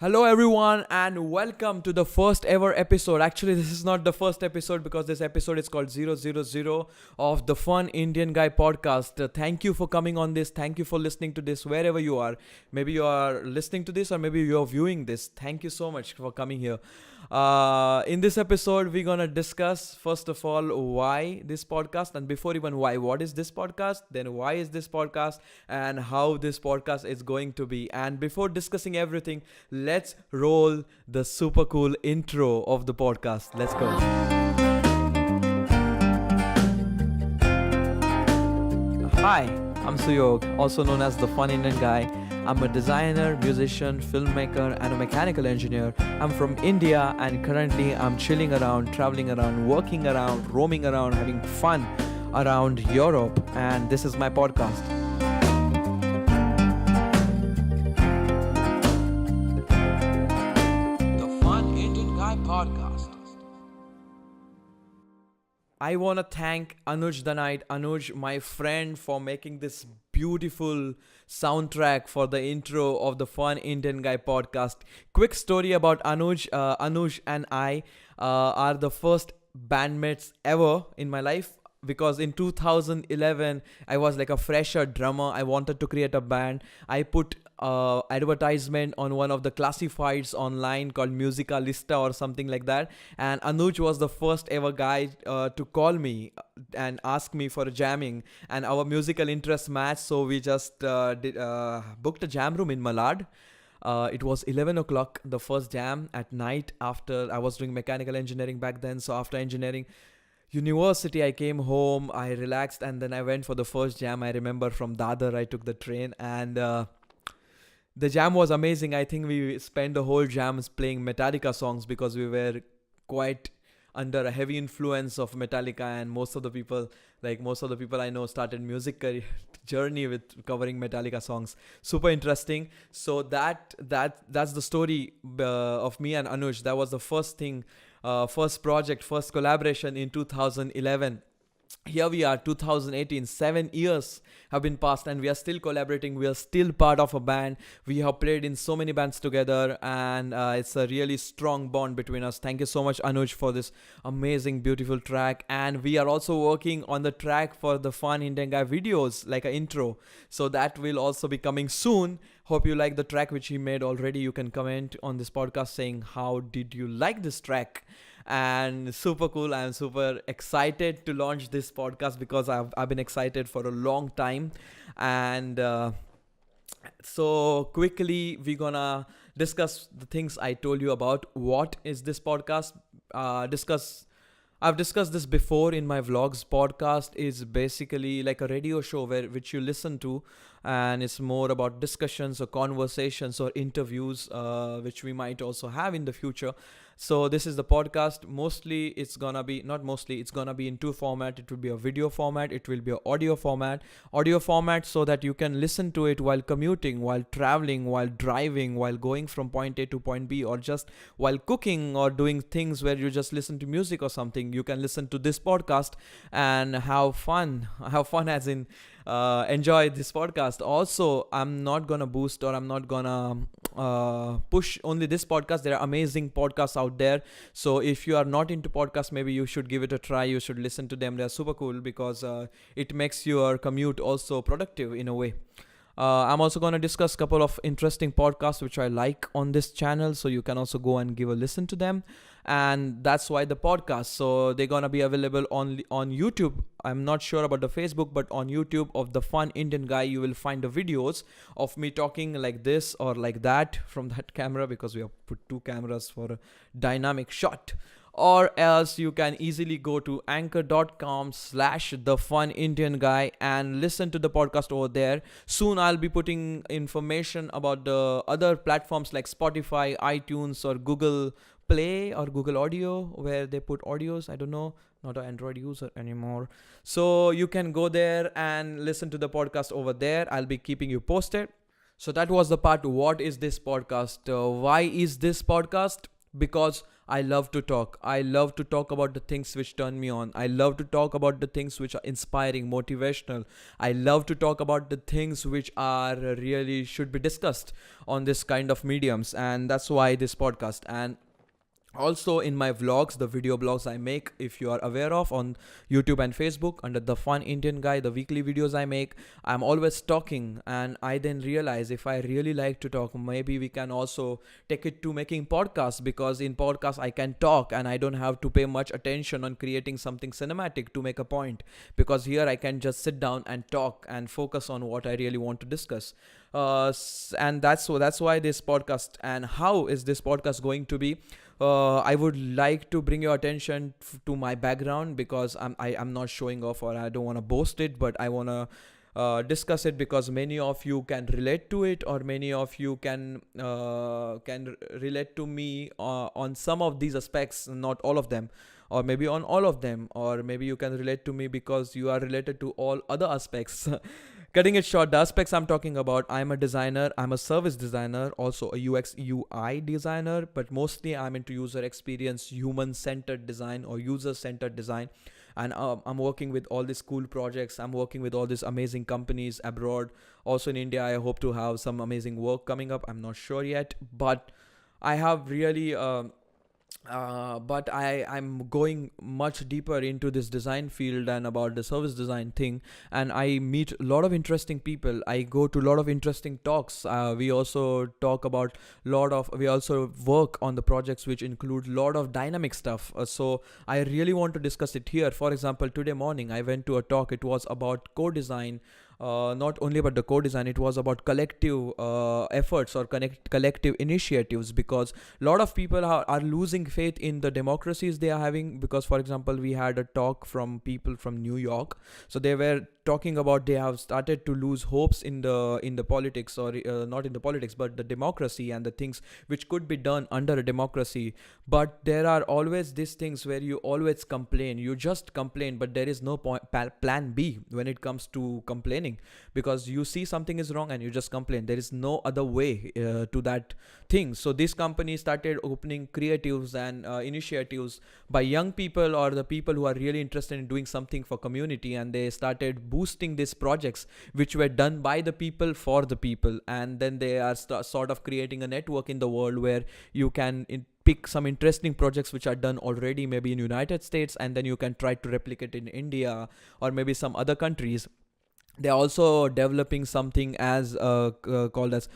Hello everyone and welcome to the first ever episode. Actually, this is not the first episode because this episode is called 000 of the Fun Indian Guy podcast. Thank you for coming on this. Thank you for listening to this wherever you are. Maybe you are listening to this or maybe you are viewing this. Thank you so much for coming here. In this episode, we're gonna discuss first of all why this podcast, and before even why, what is this podcast, then why is this podcast, and how this podcast is going to be. And before discussing everything, let's roll the super cool intro of the podcast. Let's go. Hi, I'm Suyog, also known as the Fun Indian Guy. I'm a designer, musician, filmmaker, and a mechanical engineer. I'm from India, and currently I'm chilling around, traveling around, working around, roaming around, having fun around Europe. And this is my podcast. The Fun Indian Guy podcast. I want to thank Anuj the Knight, Anuj, my friend, for making this beautiful soundtrack for the intro of the Fun Indian Guy podcast. Quick story about Anuj. Anuj and I are the first bandmates ever in my life. Because in 2011, I was like a fresher drummer. I wanted to create a band. I put advertisement on one of the classifieds online called Musica Lista or something like that. And Anuj was the first ever guy to call me and ask me for a jamming. And our musical interests matched, so we just booked a jam room in Malad. It was 11 o'clock, the first jam at night after I was doing mechanical engineering back then. So after engineering university, I came home, I relaxed, and then I went for the first jam. I remember from Dadar, I took the train, and the jam was amazing. I think we spent the whole jams playing Metallica songs because we were quite under a heavy influence of Metallica, and most of the people I know started music career journey with covering Metallica songs. Super interesting. So that's the story of me and Anuj. That was the first thing. First project, first collaboration in 2011. Here we are, 2018. 7 years have been passed and we are still collaborating. We are still part of a band. We have played in so many bands together, and it's a really strong bond between us. Thank you so much, Anuj, for this amazing, beautiful track. And we are also working on the track for the Fun Indian Guy videos, like an intro. So that will also be coming soon. Hope you like the track which he made already. You can comment on this podcast saying how did you like this track. And super cool. I'm super excited to launch this podcast because I've been excited for a long time. And so quickly we're gonna discuss the things I told you about. What is this podcast? I've discussed this before in my vlogs. Podcast is basically like a radio show which you listen to, and it's more about discussions or conversations or interviews which we might also have in the future. So this is the podcast. It's gonna be in two format. It will be a video format, it will be an audio format so that you can listen to it while commuting, while traveling, while driving, while going from point A to point B, or just while cooking or doing things where you just listen to music or something. You can listen to this podcast and have fun as in enjoy this podcast. Also, I'm not gonna boost or I'm not gonna push only this podcast. There are amazing podcasts out there. So if you are not into podcasts, maybe you should give it a try. You should listen to them. They're super cool because it makes your commute also productive in a way. I'm also going to discuss a couple of interesting podcasts which I like on this channel, so you can also go and give a listen to them. And that's why the podcast. So they're going to be available on YouTube. I'm not sure about the Facebook, but on YouTube of the Fun Indian Guy, you will find the videos of me talking like this or like that from that camera, because we have put two cameras for a dynamic shot. Or else you can easily go to anchor.com/thefunindianguy and listen to the podcast over there. Soon I'll be putting information about the other platforms like Spotify, iTunes, or Google Play or Google Audio, where they put audios. I don't know, not an Android user anymore. So you can go there and listen to the podcast over there. I'll be keeping you posted. So that was the part. What is this podcast? Why is this podcast? Because I love to talk. I love to talk about the things which turn me on. I love to talk about the things which are inspiring, motivational. I love to talk about the things which are really should be discussed on this kind of mediums, and that's why this podcast. And also in my vlogs, the video blogs I make, if you are aware of, on YouTube and Facebook under the Fun Indian Guy, the weekly videos I make, I'm always talking. And I then realize, if I really like to talk, maybe we can also take it to making podcasts, because in podcasts I can talk and I don't have to pay much attention on creating something cinematic to make a point, because here I can just sit down and talk and focus on what I really want to discuss. And that's why this podcast. And how is this podcast going to be? I would like to bring your attention to my background, because I'm not showing off, or I don't want to boast it, but I want to discuss it, because many of you can relate to it, or many of you can relate to me on some of these aspects, not all of them, or maybe on all of them, or maybe you can relate to me because you are related to all other aspects. Cutting it short, the aspects I'm talking about: I'm a designer, I'm a service designer, also a UX UI designer, but mostly I'm into user experience, human centered design, or user centered design. And I'm working with all these cool projects. I'm working with all these amazing companies abroad. Also in India, I hope to have some amazing work coming up. I'm not sure yet, but I have really but I'm going much deeper into this design field and about the service design thing, and I meet a lot of interesting people. I go to a lot of interesting talks. We also talk about we also work on the projects which include a lot of dynamic stuff. So I really want to discuss it here. For example, today morning I went to a talk. It was about co-design. Not only about the co-design, it was about collective efforts, or collective initiatives, because a lot of people are losing faith in the democracies they are having. Because, for example, we had a talk from people from New York, so they were talking about they have started to lose hopes in the politics, or not in the politics, but the democracy and the things which could be done under a democracy. But there are always these things where you always complain, you just complain, but there is no plan B when it comes to complaining, because you see something is wrong and you just complain. There is no other way to that thing. So this company started opening creatives and initiatives by young people, or the people who are really interested in doing something for community, and they started boosting these projects which were done by the people for the people. And then they are sort of creating a network in the world where you can pick some interesting projects which are done already, maybe in United States, and then you can try to replicate in India or maybe some other countries. They're also developing something as called as,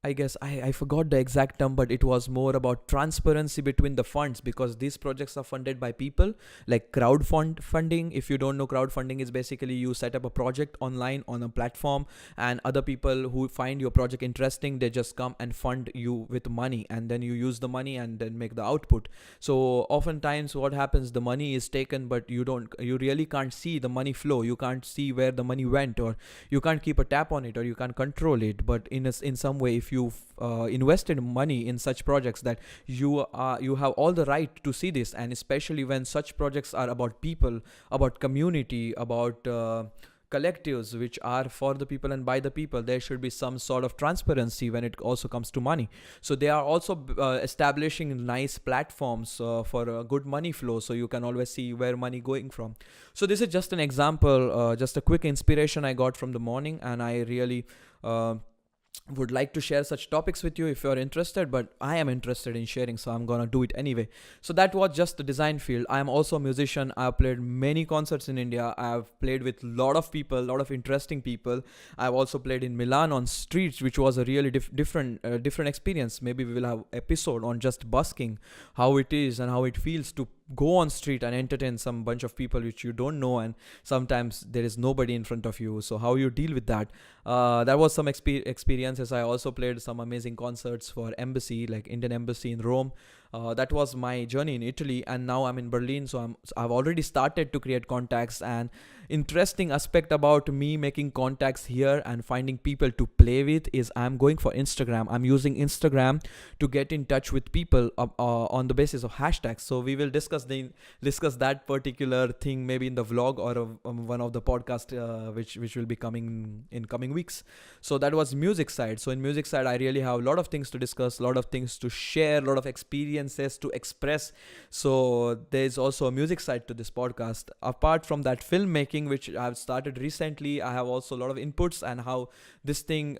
I guess I forgot the exact term, but it was more about transparency between the funds, because these projects are funded by people, like funding. If you don't know, crowdfunding is basically you set up a project online on a platform, and other people who find your project interesting, they just come and fund you with money, and then you use the money and then make the output. So oftentimes what happens, the money is taken, but you really can't see the money flow. You can't see where the money went, or you can't keep a tap on it, or you can't control it. But in some way, if you've invested money in such projects, that you have all the right to see this. And especially when such projects are about people, about community, about collectives which are for the people and by the people, there should be some sort of transparency when it also comes to money. So they are also establishing nice platforms for a good money flow, so you can always see where money going from. So this is just an example, just a quick inspiration I got from the morning, and I really would like to share such topics with you if you're interested, but I am interested in sharing, so I'm gonna do it anyway. So that was just the design field. I am also a musician. I've played many concerts in India. I've played with a lot of people, a lot of interesting people. I've also played in Milan on streets, which was a really different experience. Maybe we will have episode on just busking, how it is and how it feels to go on street and entertain some bunch of people which you don't know, and sometimes there is nobody in front of you. So how you deal with that? That was some experiences. I also played some amazing concerts for embassy, like Indian embassy in Rome. That was my journey in Italy, and now I'm in Berlin. So I've already started to create contacts. And interesting aspect about me making contacts here and finding people to play with is I'm going for Instagram. I'm using Instagram to get in touch with people on the basis of hashtags. So we will discuss that particular thing maybe in the vlog or one of the podcast which will be coming in coming weeks. So that was music side. So in music side, I really have a lot of things to discuss, a lot of things to share, a lot of experience experiences to express. So there's also a music side to this podcast. Apart from that filmmaking, which I've started recently, I have also a lot of inputs and how this thing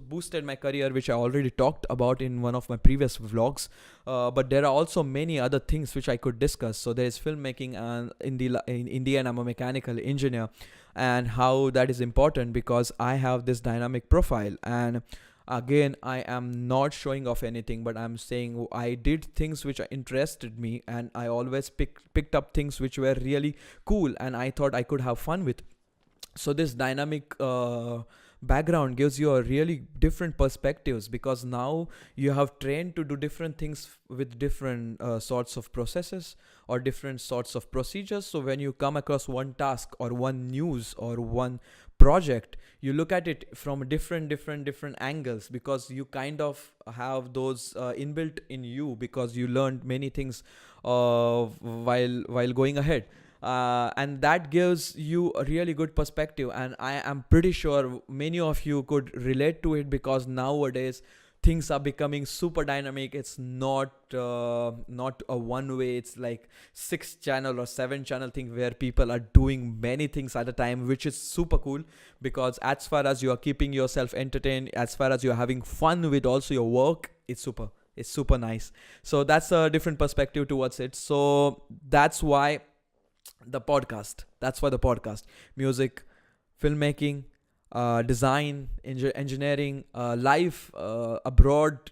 boosted my career, which I already talked about in one of my previous vlogs. But there are also many other things which I could discuss. So there is filmmaking, and in India, I'm a mechanical engineer, and how that is important because I have this dynamic profile. And again, I am not showing off anything, but I'm saying I did things which interested me, and I always picked up things which were really cool and I thought I could have fun with. So this dynamic background gives you a really different perspectives, because now you have trained to do different things with different sorts of processes or different sorts of procedures. So when you come across one task or one news or one project, you look at it from different angles, because you kind of have those inbuilt in you, because you learned many things while going ahead. And that gives you a really good perspective, and I am pretty sure many of you could relate to it, because nowadays things are becoming super dynamic. It's not a one way, it's like 6 channel or 7 channel thing where people are doing many things at a time, which is super cool, because as far as you are keeping yourself entertained, as far as you're having fun with also your work, it's super nice. So that's a different perspective towards it. So that's why the podcast, music, filmmaking, design, engineering, life abroad,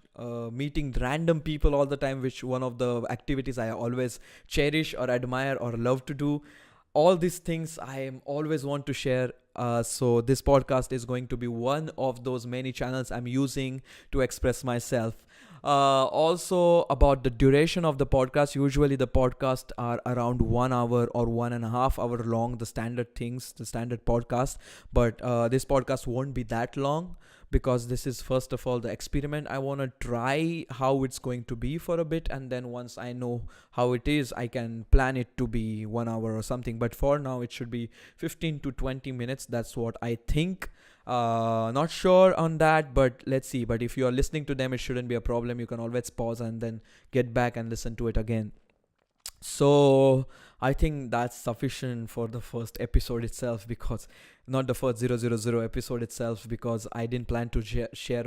meeting random people all the time, which one of the activities I always cherish or admire or love to do. All these things I am always want to share. So this podcast is going to be one of those many channels I'm using to express myself. Also, about the duration of the podcast, usually the podcasts are around 1 hour or 1.5 hour long, the standard podcast. But this podcast won't be that long, because this is first of all the experiment. I want to try how it's going to be for a bit, and then once I know how it is, I can plan it to be 1 hour or something. But for now, it should be 15 to 20 minutes. That's what I think. Not sure on that, but let's see. But if you are listening to them, it shouldn't be a problem. You can always pause and then get back and listen to it again. So I think that's sufficient for the first episode itself, because not the first 000 episode itself, because I didn't plan to share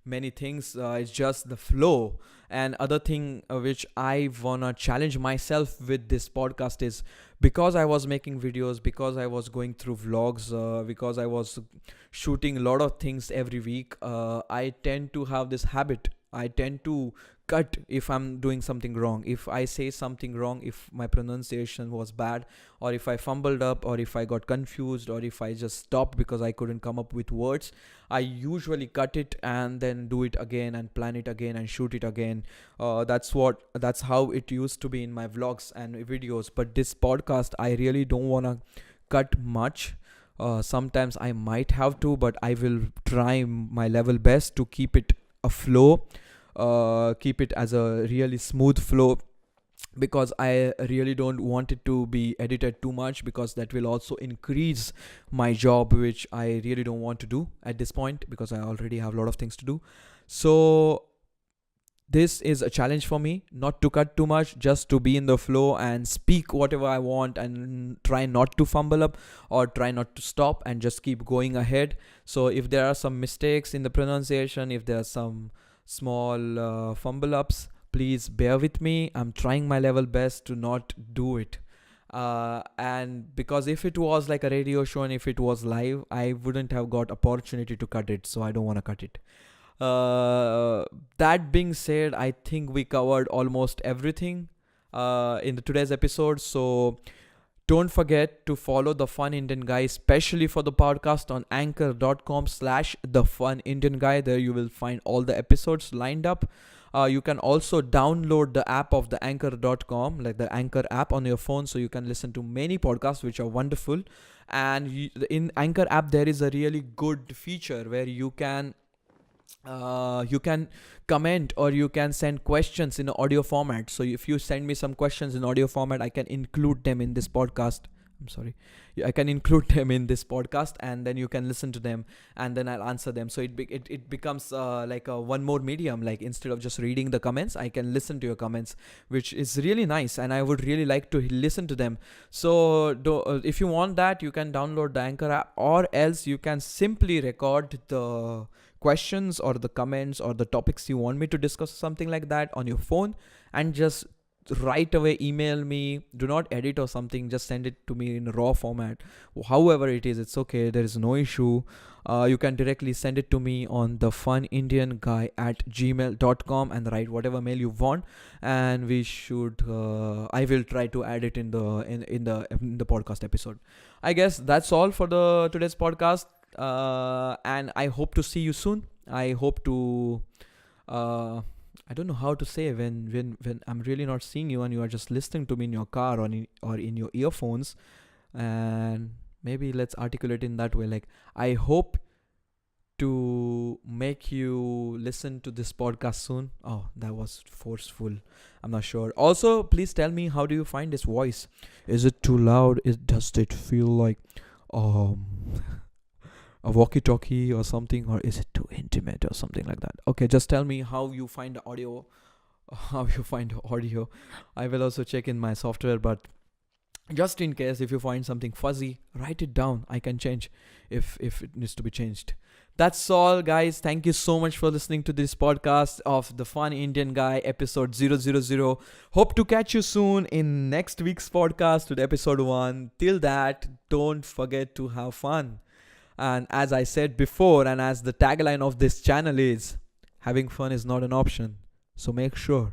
many things. It's just the flow. And other thing which I wanna challenge myself with this podcast is, because I was making videos, because I was going through vlogs, because I was shooting a lot of things every week, I tend to have this habit. I tend to cut if I'm doing something wrong. If I say something wrong, if my pronunciation was bad, or if I fumbled up, or if I got confused, or if I just stopped because I couldn't come up with words, I usually cut it and then do it again and plan it again and shoot it again. That's how it used to be in my vlogs and videos. But this podcast, I really don't want to cut much. Sometimes I might have to, but I will try my level best to keep it a flow, keep it as a really smooth flow, because I really don't want it to be edited too much, because that will also increase my job, which I really don't want to do at this point, because I already have a lot of things to do. So this is a challenge for me, not to cut too much, just to be in the flow and speak whatever I want, and try not to fumble up or try not to stop, and just keep going ahead. So if there are some mistakes in the pronunciation, if there are some small fumble ups, please bear with me. I'm trying my level best to not do it. And because if it was like a radio show and if it was live, I wouldn't have got opportunity to cut it, so I don't want to cut it. That being said, I think we covered almost everything in today's episode. So don't forget to follow The Fun Indian Guy, especially for the podcast, on anchor.com/The Fun Indian Guy. There you will find all the episodes lined up. You can also download the app of the anchor.com, like the Anchor app on your phone, so you can listen to many podcasts which are wonderful. And in Anchor app, there is a really good feature where you can comment, or you can send questions in audio format. So if you send me some questions in audio format, I can include them in this podcast I'm sorry. I can include them in this podcast, and then you can listen to them, and then I'll answer them. So it becomes like a one more medium. Like instead of just reading the comments, I can listen to your comments, which is really nice, and I would really like to listen to them. So if you want that, you can download the Anchor app, or else you can simply record the questions or the comments or the topics you want me to discuss, something like that, on your phone, and just right away email me. Do not edit or something, just send it to me in raw format. However it is, it's okay, there is no issue. You can directly send it to me on the funindianguy@gmail.com and write whatever mail you want, and we should I will try to add it in the podcast episode. I guess that's all for the today's podcast, and I hope to see you soon. I hope to I don't know how to say when I'm really not seeing you and you are just listening to me in your car or in your earphones, and maybe let's articulate in that way. Like, I hope to make you listen to this podcast soon. Oh, that was forceful. I'm not sure. Also, please tell me, how do you find this voice? Is it too loud? Does it feel like a walkie-talkie or something, or is it too intimate or something like that? Okay, just tell me how you find the audio. I will also check in my software, but just in case, if you find something fuzzy, write it down. I can change if it needs to be changed. That's all, guys. Thank you so much for listening to this podcast of the Fun Indian Guy, episode 000. Hope to catch you soon in next week's podcast with episode 1. Till that, don't forget to have fun. And as I said before, and as the tagline of this channel is, having fun is not an option. So make sure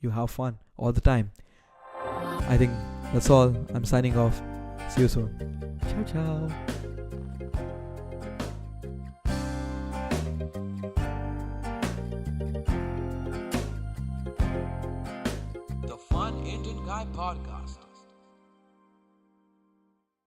you have fun all the time. I think that's all. I'm signing off. See you soon. Ciao, ciao. The Fun Indian Guy Podcast.